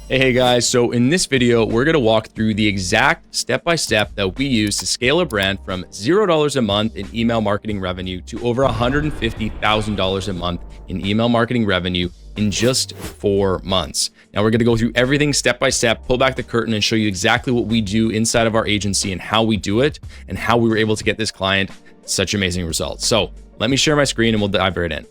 Hey guys, so in this video, we're going to walk through the exact step-by-step that we use to scale a brand from $0 a month in email marketing revenue to over $150,000 a month in email marketing revenue in just 4 months. Now we're going to go through everything step by step, pull back the curtain and show you exactly what we do inside of our agency and how we do it and how we were able to get this client such amazing results. So let me share my screen and we'll dive right in.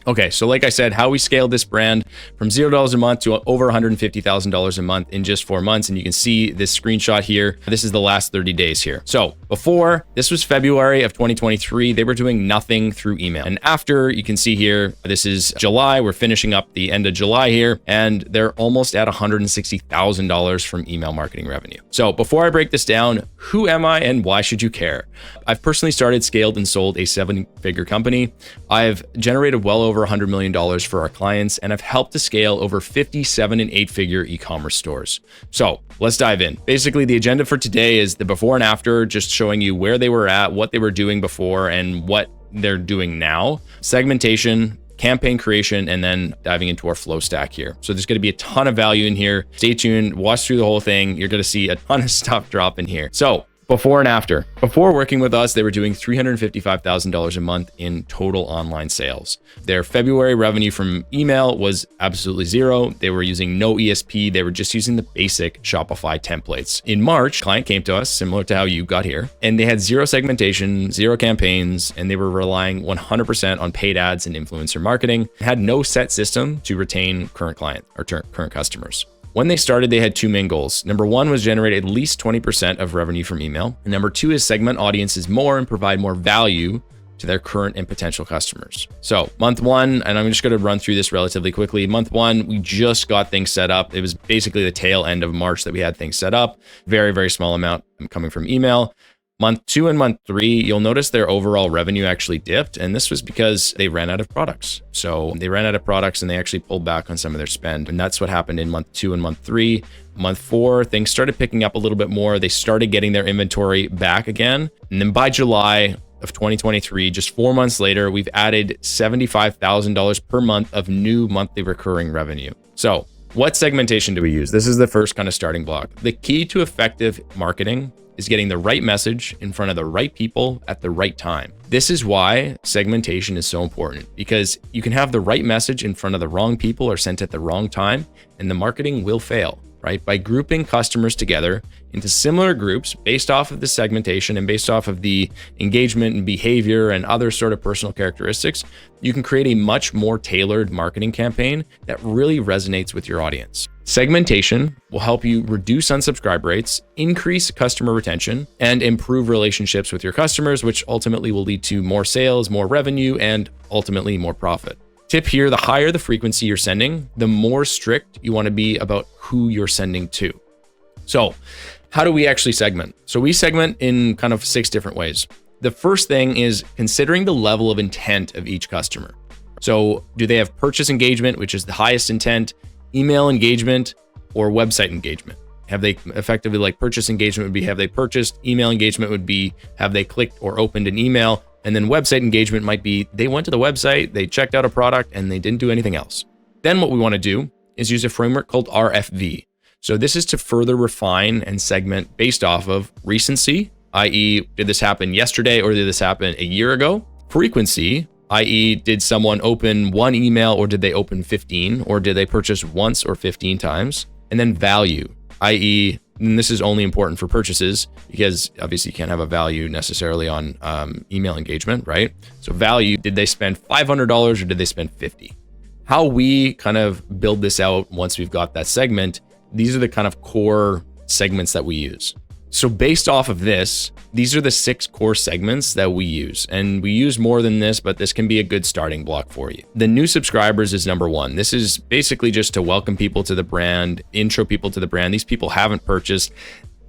Okay, so like I said, how we scaled this brand from $0 a month to over $150,000 a month in just 4 months. And you can see this screenshot here. This is the last 30 days here. So before, this was February of 2023, they were doing nothing through email. And after, you can see here, this is July. We're finishing up the end of July here, and they're almost at $160,000 from email marketing revenue. So before I break this down, who am I and why should you care? I've personally started, scaled, and sold a 7-figure company. I've generated well over $100 million for our clients, and I've helped to scale over 57 and 8-figure e-commerce stores. So let's dive in. Basically, the agenda for today is the before and after, just showing you where they were at, what they were doing before, and what they're doing now. Segmentation, campaign creation, and then diving into our flow stack here. So there's going to be a ton of value in here. Stay tuned, watch through the whole thing. You're going to see a ton of stuff drop in here. So before and after. Before working with us, they were doing $355,000 a month in total online sales. Their February revenue from email was absolutely zero. They were using no ESP. They were just using the basic Shopify templates. In March, client came to us, similar to how you got here, and they had zero segmentation, zero campaigns, and they were relying 100% on paid ads and influencer marketing. They had no set system to retain current client or current customers. When they started, they had 2 main goals. Number 1 was generate at least 20% of revenue from email. And number 2 is segment audiences more and provide more value to their current and potential customers. So month 1, and I'm just going to run through this relatively quickly. Month 1, we just got things set up. It was basically the tail end of March that we had things set up. Very, very small amount coming from email. Month 2 and month 3, you'll notice their overall revenue actually dipped. And this was because they ran out of products. So they ran out of products and they actually pulled back on some of their spend. And that's what happened in month 2 and month 3. Month 4, things started picking up a little bit more. They started getting their inventory back again. And then by July of 2023, just 4 months later, we've added $75,000 per month of new monthly recurring revenue. So what segmentation do we use? This is the first kind of starting block. The key to effective marketing is getting the right message in front of the right people at the right time. This is why segmentation is so important, because you can have the right message in front of the wrong people or sent at the wrong time, and the marketing will fail, right? By grouping customers together into similar groups based off of the segmentation and based off of the engagement and behavior and other sort of personal characteristics, you can create a much more tailored marketing campaign that really resonates with your audience. Segmentation will help you reduce unsubscribe rates, increase customer retention, and improve relationships with your customers, which ultimately will lead to more sales, more revenue, and ultimately more profit. Tip here, the higher the frequency you're sending, the more strict you want to be about who you're sending to. So how do we actually segment? So we segment in kind of 6 different ways. The first thing is considering the level of intent of each customer. So do they have purchase engagement, which is the highest intent, email engagement, or website engagement? Have they effectively, like, purchase engagement would be, have they purchased? Email engagement would be, have they clicked or opened an email? And then website engagement might be, they went to the website, they checked out a product, and they didn't do anything else. Then what we want to do is use a framework called RFV. So this is to further refine and segment based off of recency, i.e., did this happen yesterday or did this happen a year ago? Frequency, i.e., did someone open 1 email or did they open 15, or did they purchase once or 15 times? And then value, i.e., and this is only important for purchases because obviously you can't have a value necessarily on email engagement, right? So value, did they spend $500 or did they spend 50? How we kind of build this out once we've got that segment, these are the kind of core segments that we use. So based off of this, these are the 6 core segments that we use. And we use more than this, but this can be a good starting block for you. The new subscribers is number 1. This is basically just to welcome people to the brand, intro people to the brand. These people haven't purchased.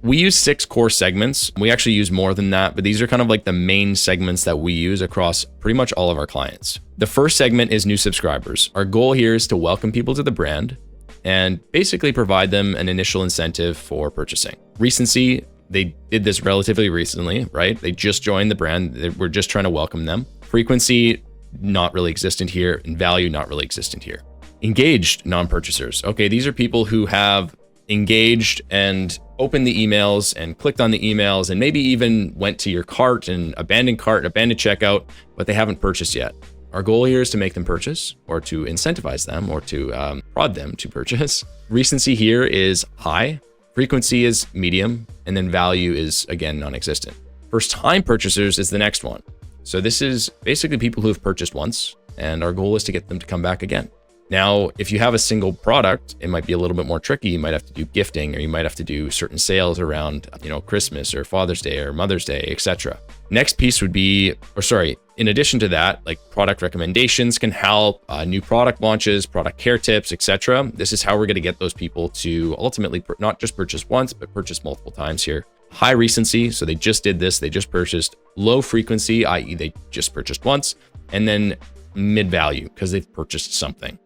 We use 6 core segments. We actually use more than that, but these are kind of like the main segments that we use across pretty much all of our clients. The first segment is new subscribers. Our goal here is to welcome people to the brand and basically provide them an initial incentive for purchasing. Recency, they did this relatively recently, right? They just joined the brand. We're just trying to welcome them. Frequency, not really existent here, and value, not really existent here. Engaged non-purchasers. Okay, these are people who have engaged and opened the emails and clicked on the emails and maybe even went to your cart, abandoned checkout, but they haven't purchased yet. Our goal here is to make them purchase, or to incentivize them, or to prod them to purchase. Recency here is high, frequency is medium, and then value is, again, non-existent. First-time purchasers is the next one. So this is basically people who have purchased once, and our goal is to get them to come back again. Now, if you have a single product, it might be a little bit more tricky. You might have to do gifting, or you might have to do certain sales around, Christmas or Father's Day or Mother's Day, etc. Next piece would be, in addition to that, like product recommendations can help, new product launches, product care tips, etc. This is how we're going to get those people to ultimately not just purchase once, but purchase multiple times here. High recency, so they just did this, they just purchased. Low frequency, i.e. they just purchased once. And then mid value, because they've purchased something.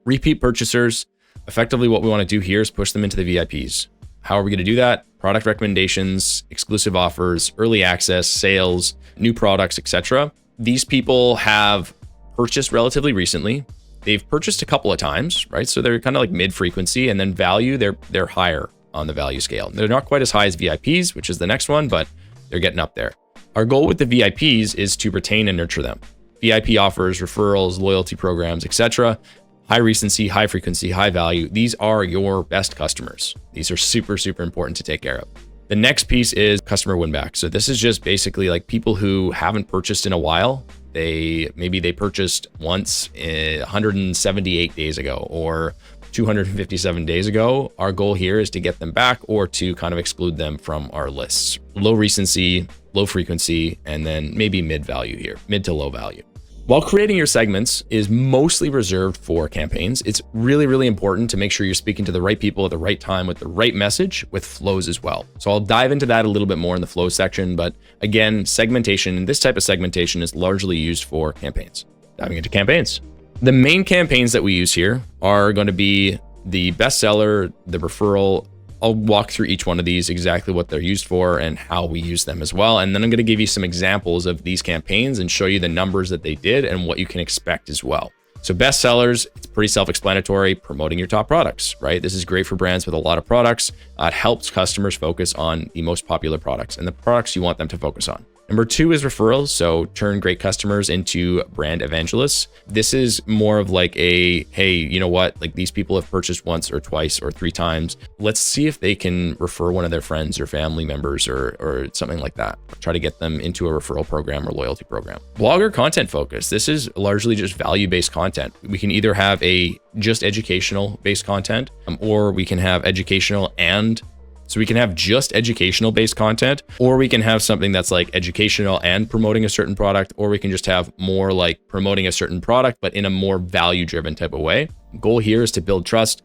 Repeat purchasers, effectively what we want to do here is push them into the VIPs. How are we going to do that? Product recommendations, exclusive offers, early access, sales, new products, etc. These people have purchased relatively recently. They've purchased a couple of times, right? So they're kind of like mid-frequency, and then value, they're higher on the value scale. They're not quite as high as VIPs, which is the next one, but they're getting up there. Our goal with the VIPs is to retain and nurture them. VIP offers, referrals, loyalty programs, etc. High recency, high frequency, high value. These are your best customers. These are super, super important to take care of. The next piece is customer win back. So this is just basically like people who haven't purchased in a while. Maybe they purchased once 178 days ago or 257 days ago. Our goal here is to get them back or to kind of exclude them from our lists. Low recency, low frequency, and then maybe mid value here, mid to low value. While creating your segments is mostly reserved for campaigns, it's really, really important to make sure you're speaking to the right people at the right time with the right message, with flows as well. So I'll dive into that a little bit more in the flow section, but again, segmentation, this type of segmentation is largely used for campaigns. Diving into campaigns. The main campaigns that we use here are going to be the bestseller, the referral. I'll walk through each one of these, exactly what they're used for and how we use them as well. And then I'm going to give you some examples of these campaigns and show you the numbers that they did and what you can expect as well. So bestsellers, it's pretty self-explanatory, promoting your top products, right? This is great for brands with a lot of products. It helps customers focus on the most popular products and the products you want them to focus on. Number 2 is referrals. So turn great customers into brand evangelists. This is more of like a, hey, you know what? Like these people have purchased once or twice or 3 times. Let's see if they can refer one of their friends or family members or something like that. Try to get them into a referral program or loyalty program. Blogger content focus. This is largely just value-based content. We can either have a just educational based content or we can have educational and So we can have just educational based content, or we can have something that's like educational and promoting a certain product, or we can just have more like promoting a certain product, but in a more value driven type of way. Goal here is to build trust,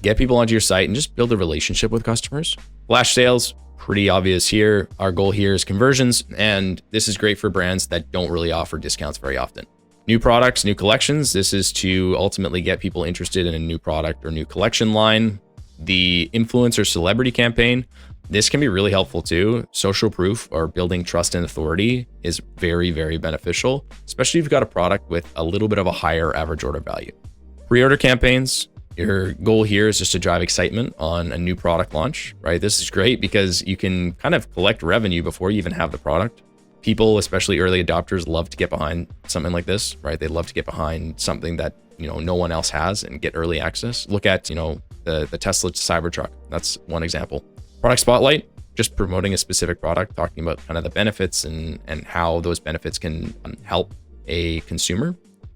get people onto your site and just build a relationship with customers. Flash sales, pretty obvious here. Our goal here is conversions, and this is great for brands that don't really offer discounts very often. New products, new collections. This is to ultimately get people interested in a new product or new collection line. The influencer celebrity campaign, this can be really helpful too. Social proof or building trust and authority is very, very beneficial, especially if you've got a product with a little bit of a higher average order value. Pre-order campaigns, your goal here is just to drive excitement on a new product launch, right? This is great because you can kind of collect revenue before you even have the product. People, especially early adopters, love to get behind something like this, right? They love to get behind something that, no one else has and get early access. Look at, the Tesla Cybertruck. That's one example. Product spotlight, just promoting a specific product, talking about kind of the benefits and how those benefits can help a consumer.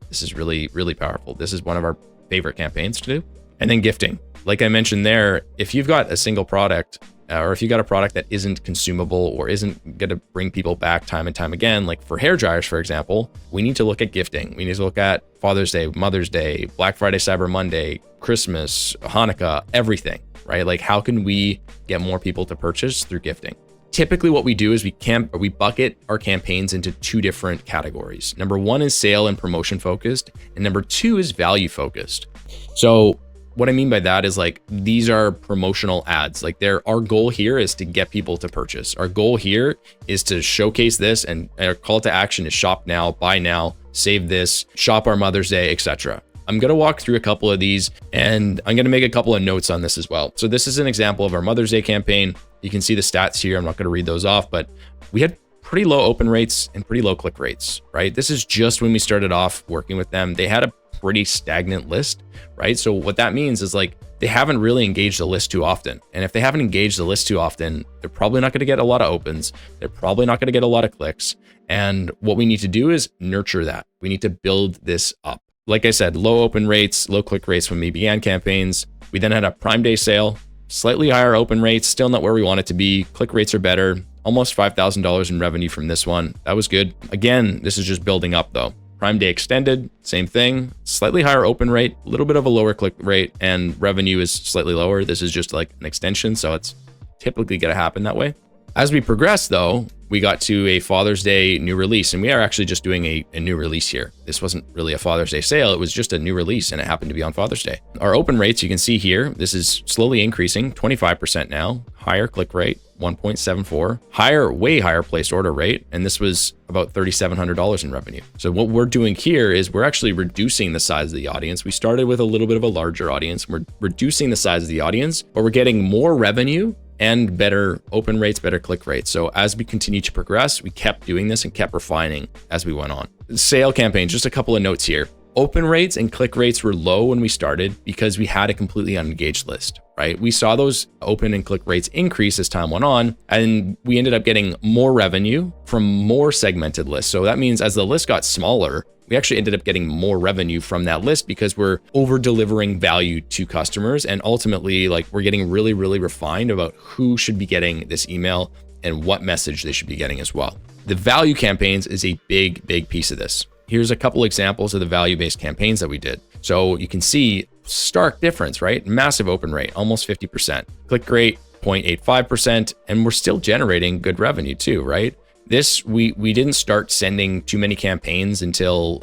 This is really, really powerful. This is one of our favorite campaigns to do. And then gifting. Like I mentioned there, if you've got a single product, or if you got a product that isn't consumable or isn't going to bring people back time and time again, like for hair dryers, for example, we need to look at gifting. We need to look at Father's Day, Mother's Day, Black Friday, Cyber Monday, Christmas, Hanukkah, everything, right? Like how can we get more people to purchase through gifting? Typically what we do is we bucket our campaigns into 2 different categories. Number 1 is sale and promotion focused, and number 2 is value focused. So what I mean by that is like, these are promotional ads. Like our goal here is to get people to purchase. Our goal here is to showcase this, and our call to action is shop now, buy now, save this, shop our Mother's Day, etc. I'm going to walk through a couple of these, and I'm going to make a couple of notes on this as well. So this is an example of our Mother's Day campaign. You can see the stats here. I'm not going to read those off, but we had pretty low open rates and pretty low click rates, right? This is just when we started off working with them. They had a pretty stagnant list, right? So what that means is like, they haven't really engaged the list too often. And if they haven't engaged the list too often, they're probably not going to get a lot of opens. They're probably not going to get a lot of clicks. And what we need to do is nurture that. We need to build this up. Like I said, low open rates, low click rates when we began campaigns. We then had a Prime Day sale, slightly higher open rates, still not where we want it to be. Click rates are better, almost $5,000 in revenue from this one. That was good. Again, this is just building up though. Prime Day extended, same thing, slightly higher open rate, a little bit of a lower click rate, and revenue is slightly lower. This is just like an extension, so it's typically going to happen that way. As we progress though, we got to a Father's Day new release, and we are actually just doing a new release here. This wasn't really a Father's Day sale. It was just a new release, and it happened to be on Father's Day. Our open rates, you can see here, this is slowly increasing, 25% now, higher click rate, 1.74, higher, way higher placed order rate. And this was about $3,700 in revenue. So what we're doing here is we're actually reducing the size of the audience. We started with a little bit of a larger audience. We're reducing the size of the audience, but we're getting more revenue and better open rates, better click rates. So as we continue to progress, we kept doing this and kept refining as we went on. Sale campaigns, just a couple of notes here. Open rates and click rates were low when we started because we had a completely unengaged list, right? We saw those open and click rates increase as time went on, and we ended up getting more revenue from more segmented lists. So that means as the list got smaller, we actually ended up getting more revenue from that list because we're over delivering value to customers. And ultimately, like, we're getting really, really refined about who should be getting this email and what message they should be getting as well. The value campaigns is a big, big piece of this. Here's a couple examples of the value-based campaigns that we did. So you can see stark difference, right? Massive open rate, almost 50%. Click rate, 0.85%. And we're still generating good revenue too, right? This, we didn't start sending too many campaigns until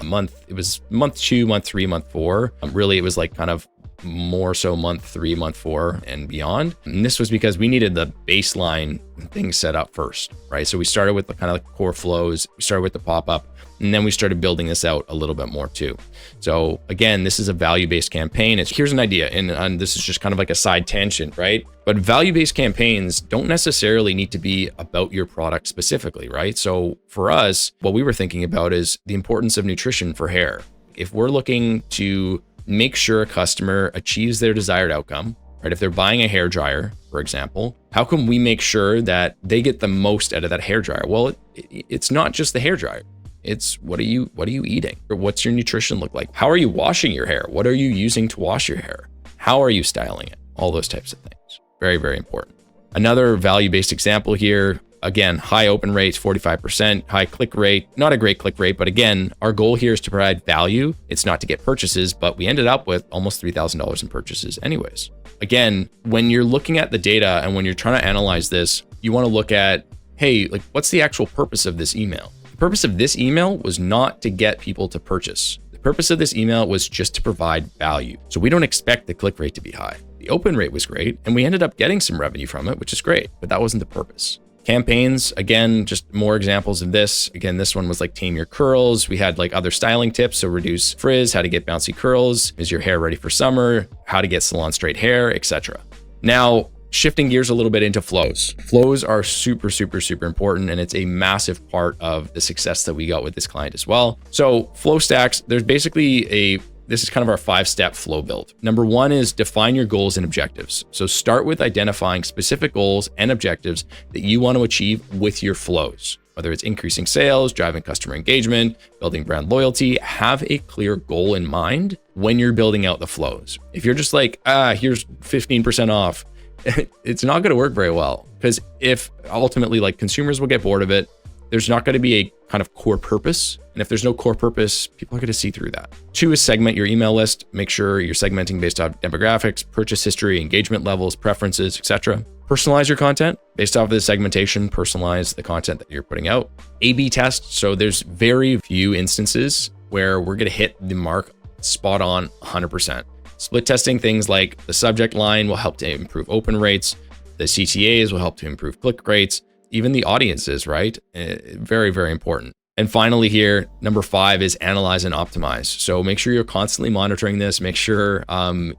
it was month 2, month 3, month 4. Really, it was like kind of more so month 3, month 4 and beyond. And this was because we needed the baseline things set up first, right? So we started with the kind of core flows, we started with the pop-up, and then we started building this out a little bit more too. So again, this is a value-based campaign. Here's an idea, and this is just kind of like a side tangent, right? But value-based campaigns don't necessarily need to be about your product specifically, right? So for us, what we were thinking about is the importance of nutrition for hair. If we're looking to make sure a customer achieves their desired outcome, right? If they're buying a hair dryer, for example, how can we make sure that they get the most out of that hair dryer? Well, it's not just the hair dryer. It's what are you eating? Or what's your nutrition look like? How are you washing your hair? What are you using to wash your hair? How are you styling it? All those types of things. Very, very important. Another value-based example here. Again, high open rates, 45%, high click rate, not a great click rate, but again, our goal here is to provide value. It's not to get purchases, but we ended up with almost $3,000 in purchases anyways. Again, when you're looking at the data and when you're trying to analyze this, you want to look at, hey, like, what's the actual purpose of this email? The purpose of this email was not to get people to purchase. The purpose of this email was just to provide value. So we don't expect the click rate to be high. The open rate was great, and we ended up getting some revenue from it, which is great, but that wasn't the purpose. Campaigns, again, just more examples of this. Again, this one was like tame your curls. We had like other styling tips. So reduce frizz, how to get bouncy curls, is your hair ready for summer, how to get salon straight hair, etc. Now, shifting gears a little bit into flows. Flows are super, super, super important. And it's a massive part of the success that we got with this client as well. So flow stacks, there's basically this is kind of our 5-step flow build. Number 1 is define your goals and objectives. So start with identifying specific goals and objectives that you want to achieve with your flows. Whether it's increasing sales, driving customer engagement, building brand loyalty, have a clear goal in mind when you're building out the flows. If you're just like, here's 15% off, it's not going to work very well, because if ultimately like consumers will get bored of it, there's not going to be a kind of core purpose. And if there's no core purpose, people are going to see through that. 2 is segment your email list. Make sure you're segmenting based off demographics, purchase history, engagement levels, preferences, etc. Personalize your content based off of the segmentation. Personalize the content that you're putting out. A/B test. So there's very few instances where we're going to hit the mark spot on 100%. Split testing things like the subject line will help to improve open rates. The CTAs will help to improve click rates, even the audiences, right? Very, very important. And finally here, number 5 is analyze and optimize. So make sure you're constantly monitoring this. Make sure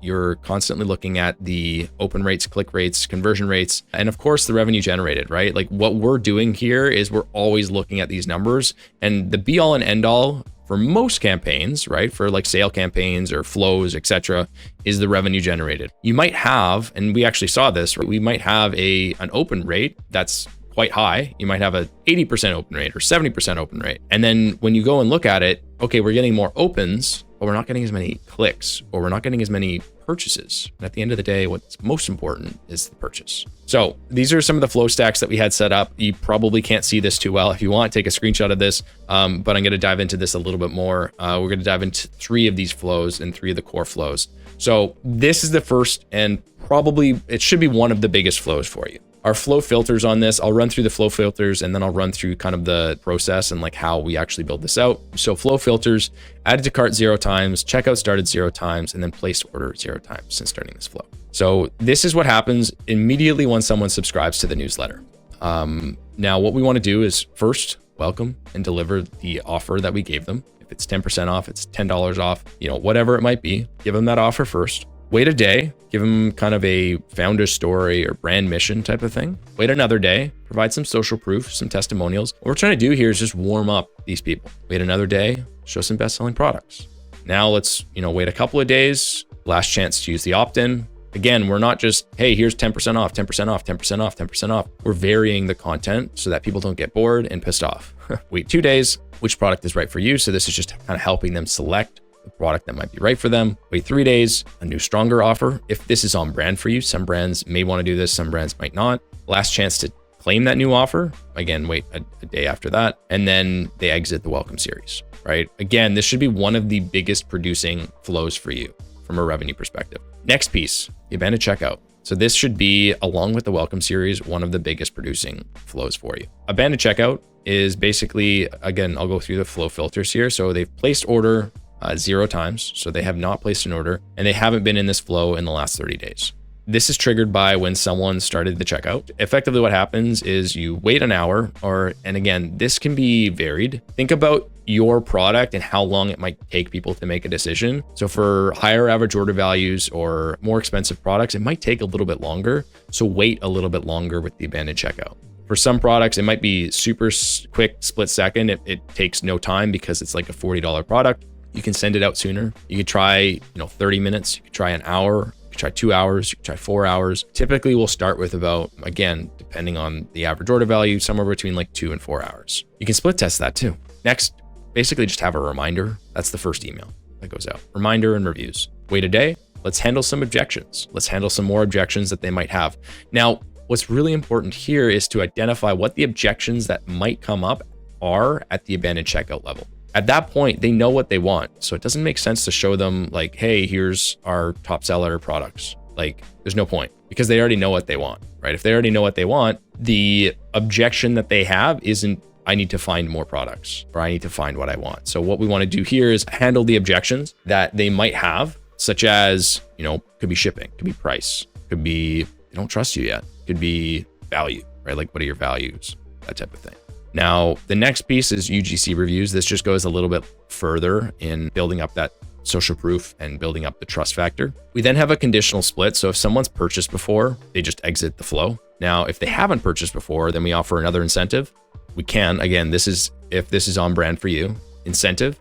you're constantly looking at the open rates, click rates, conversion rates, and of course the revenue generated, right? Like what we're doing here is we're always looking at these numbers, and the be all and end all for most campaigns, right? For like sale campaigns or flows, etc., is the revenue generated. You might have, and we actually saw this, right? We might have an open rate that's quite high. You might have a 80% open rate or 70% open rate. And then when you go and look at it, okay, we're getting more opens, but we're not getting as many clicks, or we're not getting as many purchases. And at the end of the day, what's most important is the purchase. So these are some of the flow stacks that we had set up. You probably can't see this too well. If you want, take a screenshot of this, but I'm going to dive into this a little bit more. We're going to dive into 3 of these flows and 3 of the core flows. So this is the first, and probably it should be one of the biggest flows for you. Our flow filters on this, I'll run through the flow filters and then I'll run through kind of the process and like how we actually build this out. So flow filters, added to cart 0 times, checkout started 0 times, and then placed order 0 times since starting this flow. So this is what happens immediately when someone subscribes to the newsletter. Now what we want to do is first welcome and deliver the offer that we gave them. If it's 10% off, it's $10 off, whatever it might be, give them that offer first. Wait a day, give them kind of a founder story or brand mission type of thing. Wait another day, provide some social proof, some testimonials. What we're trying to do here is just warm up these people. Wait another day, show some best-selling products. Now let's, wait a couple of days, last chance to use the opt-in. Again, we're not just, hey, here's 10% off, 10% off, 10% off, 10% off. We're varying the content so that people don't get bored and pissed off. Wait 2 days, which product is right for you? So this is just kind of helping them select the product that might be right for them. Wait 3 days, a new stronger offer. If this is on brand for you, some brands may want to do this, some brands might not. Last chance to claim that new offer. Again, wait a day after that. And then they exit the welcome series, right? Again, this should be one of the biggest producing flows for you from a revenue perspective. Next piece, the abandoned checkout. So this should be, along with the welcome series, one of the biggest producing flows for you. Abandoned checkout is basically, again, I'll go through the flow filters here. So they've placed order 0 times. So they have not placed an order and they haven't been in this flow in the last 30 days. This is triggered by when someone started the checkout. Effectively what happens is you wait an hour and again, this can be varied. Think about your product and how long it might take people to make a decision. So for higher average order values or more expensive products, it might take a little bit longer. So wait a little bit longer with the abandoned checkout. For some products, it might be super quick, split second. It takes no time because it's like a $40 product. You can send it out sooner. You could try, 30 minutes. You could try an hour. You could try 2 hours. You could try 4 hours. Typically, we'll start with about, again, depending on the average order value, somewhere between like 2 and 4 hours. You can split test that too. Next, basically just have a reminder. That's the first email that goes out. Reminder and reviews. Wait a day. Let's handle some objections. Let's handle some more objections that they might have. Now, what's really important here is to identify what the objections that might come up are at the abandoned checkout level. At that point, they know what they want. So it doesn't make sense to show them like, hey, here's our top seller products. Like, there's no point because they already know what they want, right? If they already know what they want, the objection that they have isn't, I need to find more products or I need to find what I want. So what we want to do here is handle the objections that they might have, such as, could be shipping, could be price, could be, they don't trust you yet, could be value, right? Like, what are your values? That type of thing. Now, the next piece is UGC reviews. This just goes a little bit further in building up that social proof and building up the trust factor. We then have a conditional split. So if someone's purchased before, they just exit the flow. Now, if they haven't purchased before, then we offer another incentive. We can, again, if this is on brand for you, incentive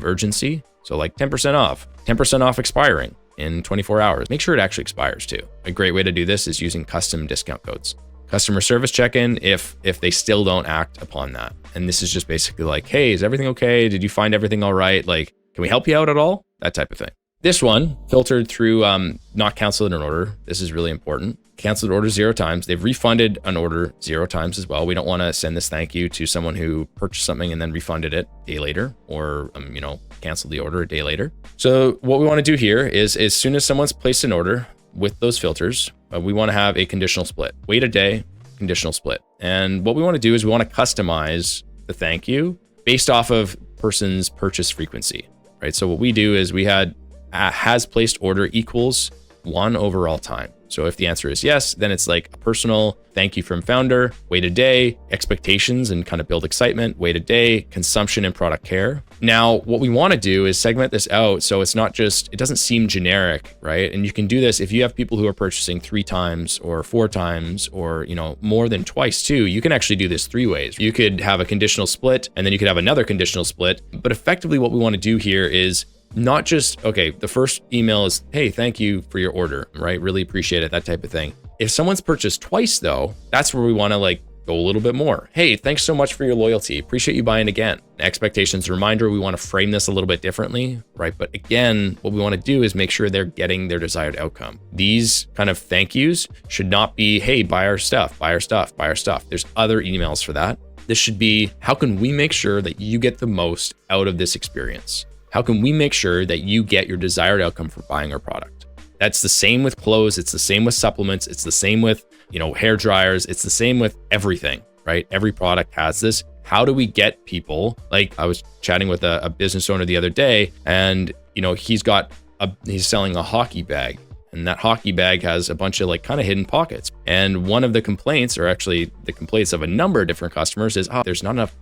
urgency. So like 10% off expiring in 24 hours. Make sure it actually expires too. A great way to do this is using custom discount codes. Customer service check-in if they still don't act upon that. And this is just basically like, hey, is everything okay? Did you find everything all right? Like, can we help you out at all? That type of thing. This one filtered through not canceled an order. This is really important. Canceled order 0 times. They've refunded an order 0 times as well. We don't want to send this thank you to someone who purchased something and then refunded it a day later or, canceled the order a day later. So what we want to do here is as soon as someone's placed an order with those filters, we want to have a conditional split. Wait a day, conditional split. And what we want to do is we want to customize the thank you based off of person's purchase frequency, right? So what we do is we had has placed order equals 1 overall time. So if the answer is yes, then it's like a personal thank you from founder, wait a day, expectations and kind of build excitement, wait a day, consumption and product care. Now, what we want to do is segment this out so it's not just, it doesn't seem generic, right? And you can do this if you have people who are purchasing 3 times or 4 times or, more than twice too. You can actually do this 3 ways. You could have a conditional split and then you could have another conditional split. But effectively what we want to do here is not just, okay, the first email is, hey, thank you for your order, right? Really appreciate it, that type of thing. If someone's purchased twice though, that's where we want to go a little bit more. Hey, thanks so much for your loyalty. Appreciate you buying again. Expectations reminder, we want to frame this a little bit differently, right? But again, what we want to do is make sure they're getting their desired outcome. These kind of thank yous should not be, hey, buy our stuff, buy our stuff, buy our stuff. There's other emails for that. This should be, how can we make sure that you get the most out of this experience? How can we make sure that you get your desired outcome for buying our product? That's the same with clothes. It's the same with supplements. It's the same with, hair dryers. It's the same with everything, right? Every product has this. How do we get people? Like I was chatting with a business owner the other day and, he's selling a hockey bag. And that hockey bag has a bunch of kind of hidden pockets. And one of the complaints, or actually the complaints of a number of different customers is, there's not enough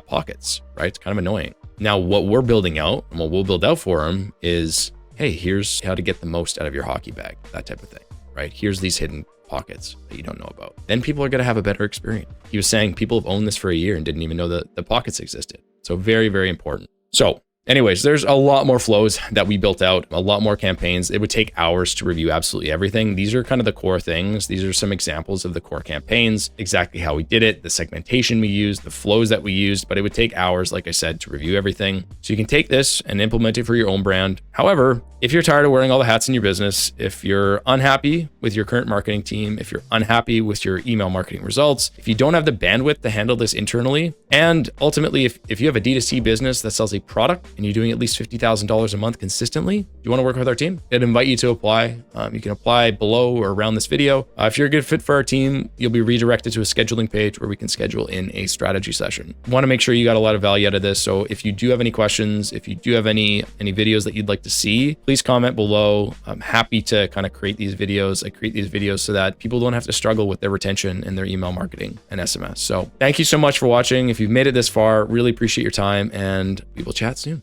pockets, right? It's kind of annoying. Now, what we're building out and what we'll build out for them is, hey, here's how to get the most out of your hockey bag, that type of thing, right? Here's these hidden pockets that you don't know about. Then people are going to have a better experience. He was saying people have owned this for a year and didn't even know that the pockets existed. So very, very important. So anyways, there's a lot more flows that we built out, a lot more campaigns. It would take hours to review absolutely everything. These are kind of the core things. These are some examples of the core campaigns, exactly how we did it, the segmentation we used, the flows that we used, but it would take hours, like I said, to review everything. So you can take this and implement it for your own brand. However, if you're tired of wearing all the hats in your business, if you're unhappy with your current marketing team, if you're unhappy with your email marketing results, if you don't have the bandwidth to handle this internally, and ultimately, if you have a D2C business that sells a product and you're doing at least $50,000 a month consistently, you want to work with our team, I'd invite you to apply. You can apply below or around this video. If you're a good fit for our team, you'll be redirected to a scheduling page where we can schedule in a strategy session. Want to make sure you got a lot of value out of this. So if you do have any questions, if you do have any videos that you'd like to see, please comment below. I'm happy to kind of create these videos. I create these videos so that people don't have to struggle with their retention and their email marketing and SMS. So thank you so much for watching. If you've made it this far, really appreciate your time and we will chat soon.